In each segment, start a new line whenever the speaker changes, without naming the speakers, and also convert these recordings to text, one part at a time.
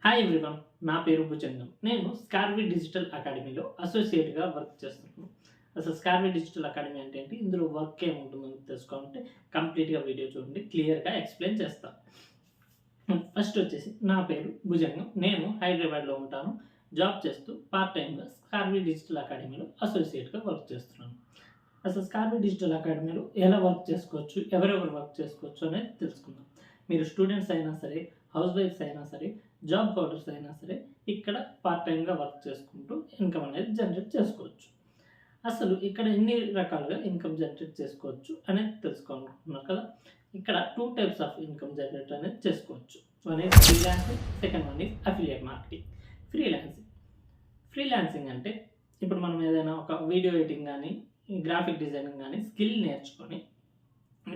Hi everyone, నా పేరు భుజంగం. నేను స్కార్వి డిజిటల్ అకాడమీలో అసోసియేట్గా వర్క్ చేస్తున్నాను. అసలు స్కార్వి డిజిటల్ అకాడమీ అంటే ఏంటి, ఇందులో వర్క్ ఏముంటుందో తెలుసుకోవాలంటే కంప్లీట్గా వీడియో చూడండి, క్లియర్గా ఎక్స్ప్లెయిన్ చేస్తాను. ఫస్ట్ వచ్చేసి నా పేరు భుజంగం. నేను హైదరాబాద్లో ఉంటాను. జాబ్ చేస్తూ పార్ట్ టైంగా స్కార్వి డిజిటల్ అకాడమీలో అసోసియేట్గా వర్క్ చేస్తున్నాను. అసలు స్కార్వి డిజిటల్ అకాడమీలో ఎలా వర్క్ చేసుకోవచ్చు, ఎవరెవరు వర్క్ చేసుకోవచ్చు అనేది తెలుసుకుందాం. మీరు స్టూడెంట్స్ అయినా సరే, హౌస్ వైఫ్స్ అయినా సరే, జాబ్ హోల్డర్స్ అయినా సరే ఇక్కడ పార్ట్ టైంగా వర్క్ చేసుకుంటూ ఇన్కమ్ అనేది జనరేట్ చేసుకోవచ్చు. అసలు ఇక్కడ ఎన్ని రకాలుగా ఇన్కమ్ జనరేట్ చేసుకోవచ్చు అనేది తెలుసుకోవాలనుకుంటున్నారు కదా. ఇక్కడ 2 టైప్స్ ఆఫ్ ఇన్కమ్ జనరేట్ అనేది చేసుకోవచ్చు. One is freelancing, second one is affiliate marketing. Freelancing అంటే ఇప్పుడు మనం ఏదైనా ఒక వీడియో ఎడిటింగ్ కానీ, గ్రాఫిక్ డిజైనింగ్ కానీ స్కిల్ నేర్చుకొని,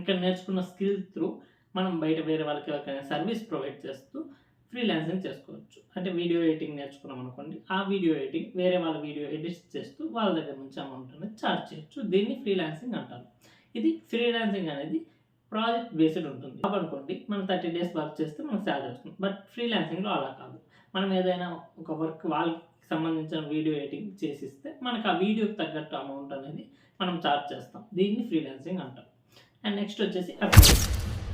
ఇక్కడ నేర్చుకున్న స్కిల్ త్రూ మనం బయట వేరే వాళ్ళకి ఎవరికైనా సర్వీస్ ప్రొవైడ్ చేస్తూ ఫ్రీలాన్సింగ్ చేసుకోవచ్చు. అంటే వీడియో ఎడిటింగ్ నేర్చుకున్నాం అనుకోండి, ఆ వీడియో ఎడిటింగ్ వేరే వాళ్ళ వీడియో ఎడిట్ చేస్తూ వాళ్ళ దగ్గర నుంచి అమౌంట్ అనేది ఛార్జ్ చేయొచ్చు. దీన్ని ఫ్రీలాన్సింగ్ అంటారు. ఇది ఫ్రీలాన్సింగ్ అనేది ప్రాజెక్ట్ బేస్డ్ ఉంటుంది. అనుకోండి మనం 30 డేస్ వర్క్ చేస్తే మనకు శాలరీ వస్తుంది. బట్ ఫ్రీలాన్సింగ్లో అలా కాదు. మనం ఏదైనా ఒక వర్క్ వాళ్ళకి సంబంధించిన వీడియో ఎడిటింగ్ చేసిస్తే మనకు ఆ వీడియోకి తగ్గట్టు అమౌంట్ అనేది మనం ఛార్జ్ చేస్తాం. దీన్ని ఫ్రీలాన్సింగ్ అంటారు. అండ్ నెక్స్ట్ వచ్చేసి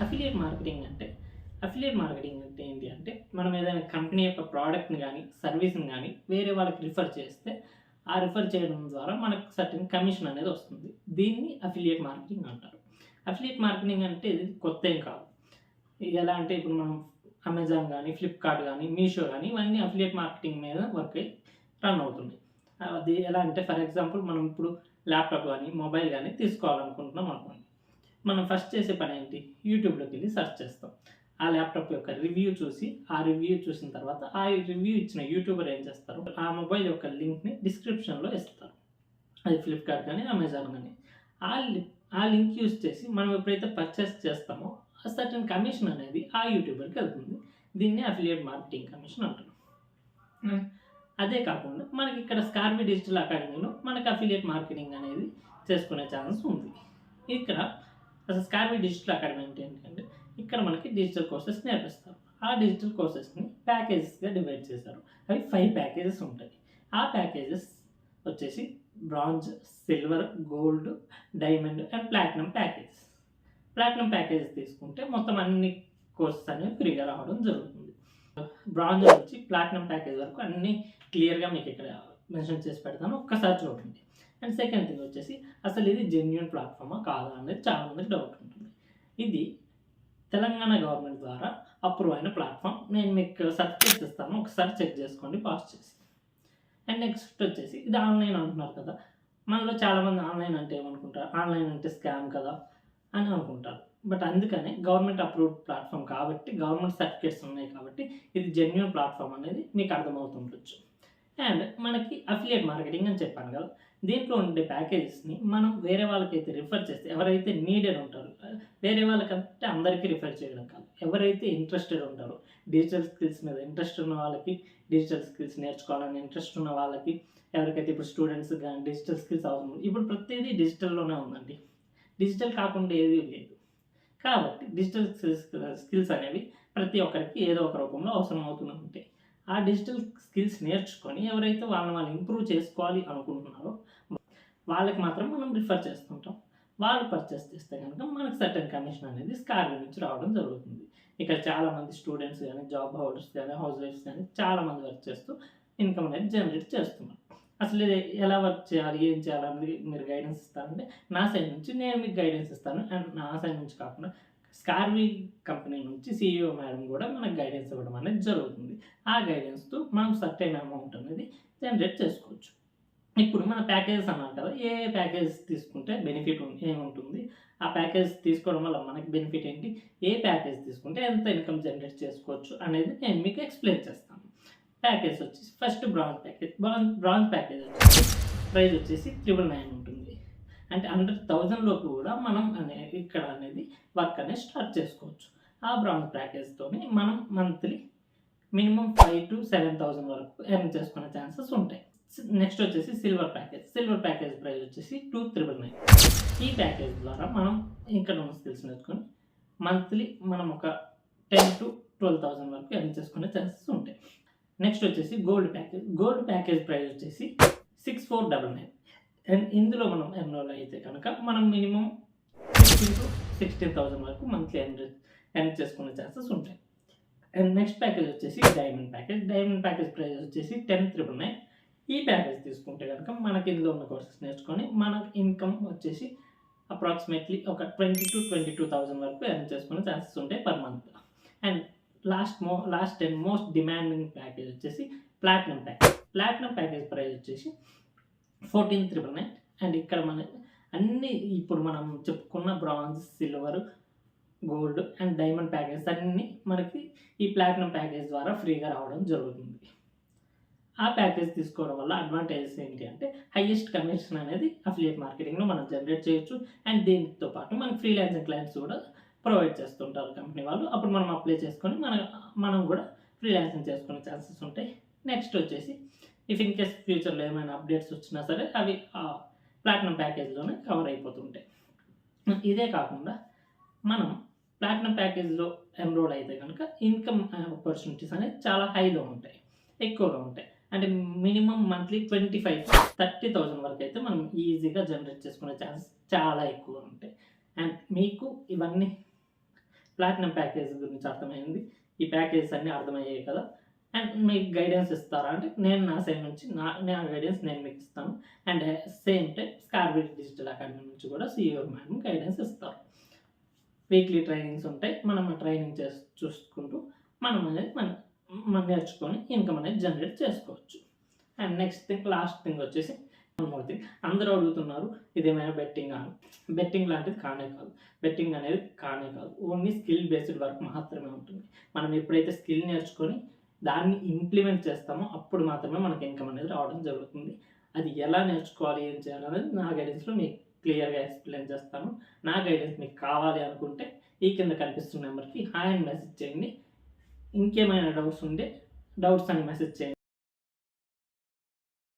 అఫిలియేట్ మార్కెటింగ్ అంటే ఏంటి అంటే మనం ఏదైనా కంపెనీ యొక్క ప్రోడక్ట్ని కానీ సర్వీస్ని కానీ వేరే వాళ్ళకి రిఫర్ చేస్తే ఆ రిఫర్ చేయడం ద్వారా మనకు సర్టెన్ కమిషన్ అనేది వస్తుంది. దీన్ని అఫిలియేట్ మార్కెటింగ్ అంటారు. అఫిలియేట్ మార్కెటింగ్ అంటే ఇది కొత్త ఏం కాదు. ఎలా అంటే ఇప్పుడు మనం అమెజాన్ కానీ, ఫ్లిప్కార్ట్ కానీ, మీషో కానీ ఇవన్నీ అఫిలియేట్ మార్కెటింగ్ మీద వర్క్ అయ్యి రన్ అవుతుంది. అది ఎలా అంటే ఫర్ ఎగ్జాంపుల్ మనం ఇప్పుడు ల్యాప్టాప్ కానీ మొబైల్ కానీ తీసుకోవాలనుకుంటున్నాం అనుకోండి, మనం ఫస్ట్ చేసే పని ఏంటి, యూట్యూబ్లోకి వెళ్ళి సెర్చ్ చేస్తాం. ఆ ల్యాప్టాప్ యొక్క రివ్యూ చూసి, ఆ రివ్యూ చూసిన తర్వాత ఆ రివ్యూ ఇచ్చిన యూట్యూబర్ ఏం చేస్తారు, ఆ మొబైల్ యొక్క లింక్ని డిస్క్రిప్షన్లో ఇస్తారు. అది ఫ్లిప్కార్ట్ కానీ అమెజాన్ కానీ. ఆ లింక్ యూజ్ చేసి మనం ఎప్పుడైతే పర్చేస్ చేస్తామో ఆ సర్టెన్ కమిషన్ అనేది ఆ యూట్యూబర్కి వెళ్తుంది. దీన్ని అఫిలియేట్ మార్కెటింగ్ కమిషన్ అంటారు. అదే కాకుండా మనకి ఇక్కడ స్కార్వి డిజిటల్ అకాడమీలో మనకి అఫిలియేట్ మార్కెటింగ్ అనేది చేసుకునే ఛాన్స్ ఉంది. ఇక్కడ అసలు స్కార్వి డిజిటల్ అకాడమీ అంటే ఏంటంటే ఇక్కడ మనకి డిజిటల్ కోర్సెస్ నేర్పిస్తారు. ఆ డిజిటల్ కోర్సెస్ని ప్యాకేజెస్గా డివైడ్ చేశారు. అవి 5 ప్యాకేజెస్ ఉంటాయి. ఆ ప్యాకేజెస్ వచ్చేసి bronze, silver, gold, diamond and platinum packages. Platinum packages తీసుకుంటే మొత్తం అన్ని కోర్సెస్ అనేవి ఫ్రీగా రావడం జరుగుతుంది. బ్రాంజ్ నుంచి ప్లాటినం ప్యాకేజ్ వరకు అన్నీ క్లియర్గా మీకు ఇక్కడ మెన్షన్ చేసి పెడతాను, ఒక్కసారి చూడండి. అండ్ సెకండ్ థింగ్ వచ్చేసి అసలు ఇది జెన్యూన్ ప్లాట్ఫామా కాదా అనేది చాలామందికి డౌట్ ఉంటుంది. ఇది తెలంగాణ గవర్నమెంట్ ద్వారా అప్రూవ్ అయిన ప్లాట్ఫామ్. నేను మీకు సర్టిఫికేట్స్ ఇస్తాను, ఒకసారి చెక్ చేసుకోండి పాస్ చేసి. అండ్ నెక్స్ట్ వచ్చేసి ఇది ఆన్లైన్ అంటున్నారు కదా, మనలో చాలామంది ఆన్లైన్ అంటే ఏమనుకుంటారు, ఆన్లైన్ అంటే స్కామ్ కదా అని అనుకుంటారు. బట్ అందుకనే గవర్నమెంట్ అప్రూవ్డ్ ప్లాట్ఫామ్ కాబట్టి, గవర్నమెంట్ సర్టిఫికేట్స్ ఉన్నాయి కాబట్టి ఇది జెన్యూన్ ప్లాట్ఫామ్ అనేది మీకు అర్థమవుతుండొచ్చు. అండ్ మనకి అఫిలియేట్ మార్కెటింగ్ అని చెప్పాను కదా, దీంట్లో ఉండే ప్యాకేజెస్ని మనం వేరే వాళ్ళకైతే రిఫర్ చేస్తే, ఎవరైతే నీడెడ్ ఉంటారో, వేరే వాళ్ళకంటే అందరికీ రిఫర్ చేయడం కాదు, ఎవరైతే ఇంట్రెస్టెడ్ ఉంటారో, డిజిటల్ స్కిల్స్ మీద ఇంట్రెస్ట్ ఉన్న వాళ్ళకి, డిజిటల్ స్కిల్స్ నేర్చుకోవాలని ఇంట్రెస్ట్ ఉన్న వాళ్ళకి, ఎవరికైతే ఇప్పుడు స్టూడెంట్స్ కానీ డిజిటల్ స్కిల్స్ అవసరం, ఇప్పుడు ప్రతిదీ డిజిటల్లోనే ఉందండి. డిజిటల్ కాకుండా ఏది లేదు. కాబట్టి డిజిటల్ స్కిల్స్ అనేవి ప్రతి ఒక్కరికి ఏదో ఒక రూపంలో అవసరం అవుతూనే ఉంటాయి. ఆ డిజిటల్ స్కిల్స్ నేర్చుకొని ఎవరైతే వాళ్ళు ఇంప్రూవ్ చేసుకోవాలి అనుకుంటున్నారో వాళ్ళకి మాత్రం మనం రిఫర్ చేస్తుంటాం. వాళ్ళు పర్చేస్ చేస్తే కనుక మనకు సర్టెన్ కమిషన్ అనేది స్కార్వి నుంచి రావడం జరుగుతుంది. ఇక్కడ చాలామంది స్టూడెంట్స్ కానీ, జాబ్ హోల్డర్స్ కానీ, హౌస్ వైఫ్స్ కానీ చాలామంది వర్క్ చేస్తూ ఇన్కమ్ అనేది జనరేట్ చేస్తున్నారు. అసలు ఎలా వర్క్ చేయాలి, ఏం చేయాలని మీరు గైడెన్స్ ఇస్తారంటే నా సైడ్ నుంచి నేను మీకు గైడెన్స్ ఇస్తాను. అండ్ నా సైడ్ నుంచి కాకుండా స్కార్వి కంపెనీ నుంచి CEO మేడం కూడా మనకు గైడెన్స్ ఇవ్వడం అనేది జరుగుతుంది. ఆ గైడెన్స్తో మనం సర్టెన్ అమౌంట్ అనేది జనరేట్ చేసుకోవచ్చు. ఇప్పుడు మన ప్యాకేజెస్ అన్నారు కదా, ఏ ప్యాకేజెస్ తీసుకుంటే బెనిఫిట్ ఏముంటుంది, ఆ ప్యాకేజ్ తీసుకోవడం వల్ల మనకి బెనిఫిట్ ఏంటి, ఏ ప్యాకేజ్ తీసుకుంటే ఎంత ఇన్కమ్ జనరేట్ చేసుకోవచ్చు అనేది నేను మీకు ఎక్స్ప్లెయిన్ చేస్తాను. ప్యాకేజ్ వచ్చేసి first bronze package. Bronze package వచ్చేసి ప్రైస్ వచ్చేసి 999 ఉంటుంది. అంటే 100,000లోకి కూడా మనం ఇక్కడ అనేది వర్క్ అనేది స్టార్ట్ చేసుకోవచ్చు. ఆ బ్రాంజ్ ప్యాకేజ్తోని మనం మంత్లీ మినిమం 5,000 to 7,000 వరకు ఎర్న్ చేసుకునే ఛాన్సెస్ ఉంటాయి. నెక్స్ట్ వచ్చేసి సిల్వర్ ప్యాకేజ్ ప్రైస్ వచ్చేసి 2,999. ఈ ప్యాకేజ్ ద్వారా మనం ఇక్కడ ఉన్న స్కిల్స్ నేర్చుకొని మంత్లీ మనం ఒక 10,000 to 12,000 వరకు ఎర్న్ చేసుకునే ఛాన్సెస్ ఉంటాయి. నెక్స్ట్ వచ్చేసి గోల్డ్ ప్యాకేజ్ ప్రైస్ వచ్చేసి 6499. అండ్ ఇందులో మనం ఎన్రోల్ అయితే కనుక మనం మినిమం 16,000 వరకు మంత్లీ ఎర్న్ చేసుకునే ఛాన్సెస్ ఉంటాయి. అండ్ నెక్స్ట్ ప్యాకేజ్ వచ్చేసి డైమండ్ ప్యాకేజ్ ప్రైస్ వచ్చేసి 10,999. ఈ ప్యాకేజ్ తీసుకుంటే కనుక మనకి ఇందులో ఉన్న కోర్సెస్ నేర్చుకొని మనకి ఇన్కమ్ వచ్చేసి అప్రాక్సిమేట్లీ ఒక 22,000 వరకు ఎర్న్ చేసుకునే ఛాన్సెస్ ఉంటాయి per month. And last and most demanding package వచ్చేసి ప్లాటినం ప్యాకేజ్ ప్రైస్ వచ్చేసి 14,999. అండ్ ఇక్కడ మన అన్ని ఇప్పుడు మనం చెప్పుకున్న bronze, silver, gold and diamond package అన్నీ మనకి ఈ ప్లాటినం ప్యాకేజ్ ద్వారా ఫ్రీగా రావడం జరుగుతుంది. ఆ ప్యాకేజ్ తీసుకోవడం వల్ల అడ్వాంటేజెస్ ఏంటి అంటే హైయెస్ట్ కమిషన్ అనేది అఫిలియేట్ మార్కెటింగ్లో మనం జనరేట్ చేయొచ్చు. అండ్ దీంతో పాటు మనకి ఫ్రీలాన్సింగ్ క్లయింట్స్ కూడా ప్రొవైడ్ చేస్తుంటారు కంపెనీ వాళ్ళు. అప్పుడు మనం అప్లై చేసుకొని మనం కూడా ఫ్రీలాన్సింగ్ చేసుకునే ఛాన్సెస్ ఉంటాయి. నెక్స్ట్ వచ్చేసి ఇఫ్ ఇన్ కేస్ ఫ్యూచర్లో ఏమైనా అప్డేట్స్ వచ్చినా సరే అవి ప్లాటినం ప్యాకేజ్లోనే కవర్ అయిపోతుంటాయి. ఇదే కాకుండా మనం ప్లాటినం ప్యాకేజ్లో ఎన్రోల్ అయితే కనుక ఇన్కమ్ ఆపర్చునిటీస్ అనేవి చాలా హైలో ఉంటాయి, ఎక్కువగా ఉంటాయి. అంటే మినిమం మంత్లీ 25,000-30,000 వరకు అయితే మనం ఈజీగా జనరేట్ చేసుకునే ఛాన్సెస్ చాలా ఎక్కువగా ఉంటాయి. అండ్ మీకు ఇవన్నీ ప్లాటినం ప్యాకేజ్ గురించి అర్థమైంది, ఈ ప్యాకేజెస్ అన్నీ అర్థమయ్యాయి కదా. అండ్ మీకు గైడెన్స్ ఇస్తారా అంటే నేను నా సైడ్ నుంచి నా గైడెన్స్ నేను మీకు ఇస్తాను. And same time Scarvil Digital Academy నుంచి కూడా CEO మేడం గైడెన్స్ ఇస్తారు. వీక్లీ ట్రైనింగ్స్ ఉంటాయి, మనం ఆ ట్రైనింగ్ చూసుకుంటూ మనం నేర్చుకొని ఇన్కమ్ అనేది జనరేట్ చేసుకోవచ్చు. అండ్ నెక్స్ట్ లాస్ట్ థింగ్ వచ్చేసి అందరూ అడుగుతున్నారు ఇదేమైనా బెట్టింగ్ లాంటిది కానే కాదు. ఓన్లీ స్కిల్ బేస్డ్ వర్క్ మాత్రమే ఉంటుంది. మనం ఎప్పుడైతే స్కిల్ నేర్చుకొని దాన్ని ఇంప్లిమెంట్ చేస్తామో అప్పుడు మాత్రమే మనకి ఇన్కమ్ అనేది రావడం జరుగుతుంది. అది ఎలా నేర్చుకోవాలి, ఏం చేయాలనేది నా గైడెన్స్లో మీకు క్లియర్గా ఎక్స్ప్లెయిన్ చేస్తాను. నా గైడెన్స్ మీకు కావాలి అనుకుంటే ఈ కింద కనిపిస్తున్న నెంబర్కి హాయ్ అని మెసేజ్ చేయండి. ఇంకేమైనా డౌట్స్ అని మెసేజ్ చేయండి.